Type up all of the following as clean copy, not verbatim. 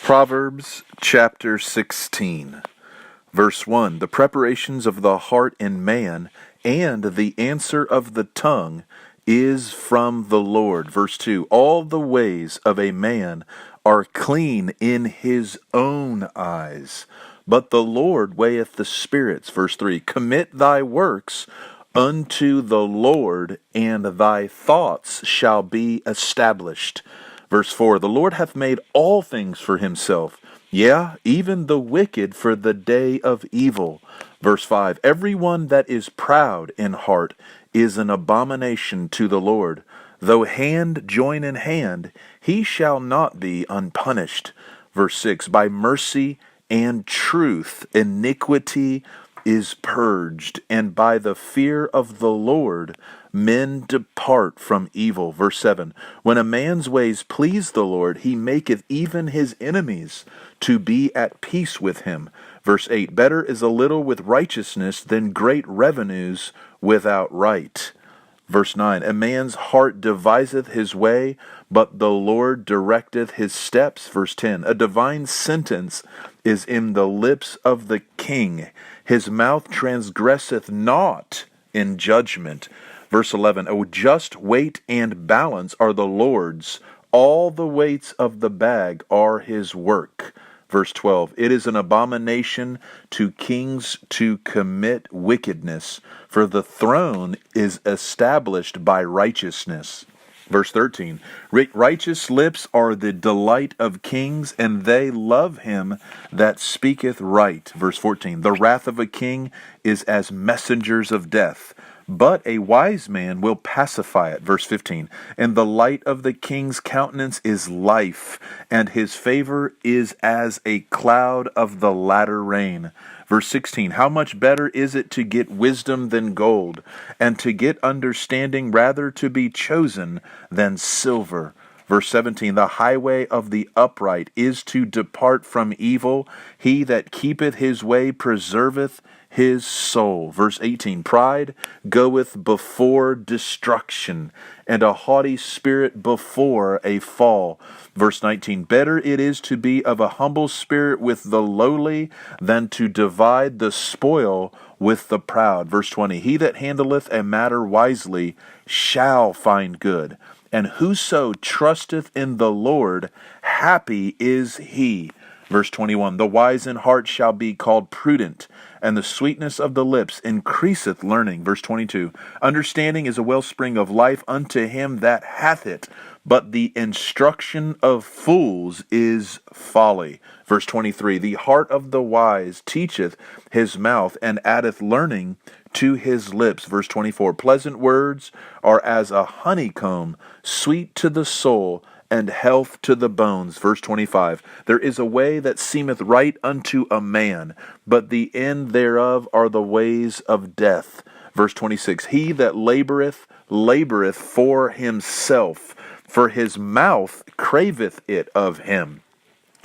Proverbs Chapter 16, verse 1. The preparations of the heart in man, and the answer of the tongue, is from the Lord. Verse 2. All the ways of a man are clean in his own eyes, but the Lord weigheth the spirits. Verse 3. Commit thy works unto the Lord, and thy thoughts shall be established. Verse 4, the Lord hath made all things for himself, yea, even the wicked for the day of evil. Verse 5, every one that is proud in heart is an abomination to the Lord. Though hand join in hand, he shall not be unpunished. Verse 6, by mercy and truth iniquity is purged, and by the fear of the Lord men depart from evil. Verse 7, when a man's ways please the Lord, he maketh even his enemies to be at peace with him. Verse 8, better is a little with righteousness than great revenues without right. Verse 9, a man's heart deviseth his way, but the Lord directeth his steps. Verse 10, a divine sentence is in the lips of the king. His mouth transgresseth not in judgment. Verse 11, a just weight and balance are the Lord's. All the weights of the bag are his work. Verse 12, it is an abomination to kings to commit wickedness, for the throne is established by righteousness. Verse 13, righteous lips are the delight of kings, and they love him that speaketh right. Verse 14, the wrath of a king is as messengers of death, but a wise man will pacify it. Verse 15, and the light of the king's countenance is life, and his favor is as a cloud of the latter rain. Verse 16, how much better is it to get wisdom than gold, and to get understanding rather to be chosen than silver. Verse 17, the highway of the upright is to depart from evil. He that keepeth his way preserveth his soul. Verse 18, pride goeth before destruction, and a haughty spirit before a fall. Verse 19, better it is to be of a humble spirit with the lowly than to divide the spoil with the proud. Verse 20, he that handleth a matter wisely shall find good, and whoso trusteth in the Lord, happy is he. Verse 21, the wise in heart shall be called prudent, and the sweetness of the lips increaseth learning. Verse 22, understanding is a wellspring of life unto him that hath it, but the instruction of fools is folly. Verse 23, the heart of the wise teacheth his mouth, and addeth learning to his lips. Verse 24, pleasant words are as a honeycomb, sweet to the soul, and health to the bones. Verse 25, there is a way that seemeth right unto a man, but the end thereof are the ways of death. Verse 26, he that laboreth, laboreth for himself, for his mouth craveth it of him.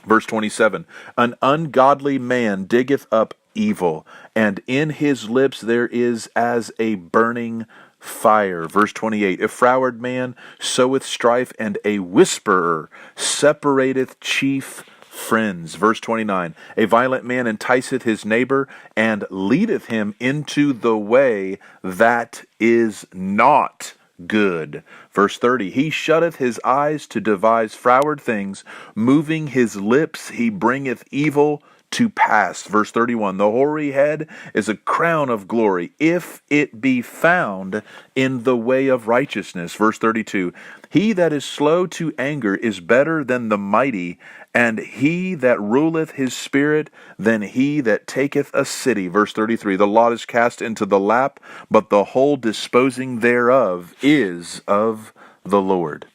Verse 27, an ungodly man diggeth up evil, and in his lips there is as a burning fire. Verse 28, a froward man soweth strife, and a whisperer separateth chief friends. Verse 29, a violent man enticeth his neighbor, and leadeth him into the way that is not good. Verse 30, he shutteth his eyes to devise froward things, moving his lips he bringeth evil to pass. Verse 31, the hoary head is a crown of glory, if it be found in the way of righteousness. Verse 32, he that is slow to anger is better than the mighty, and he that ruleth his spirit than he that taketh a city. Verse 33, the lot is cast into the lap, but the whole disposing thereof is of the Lord.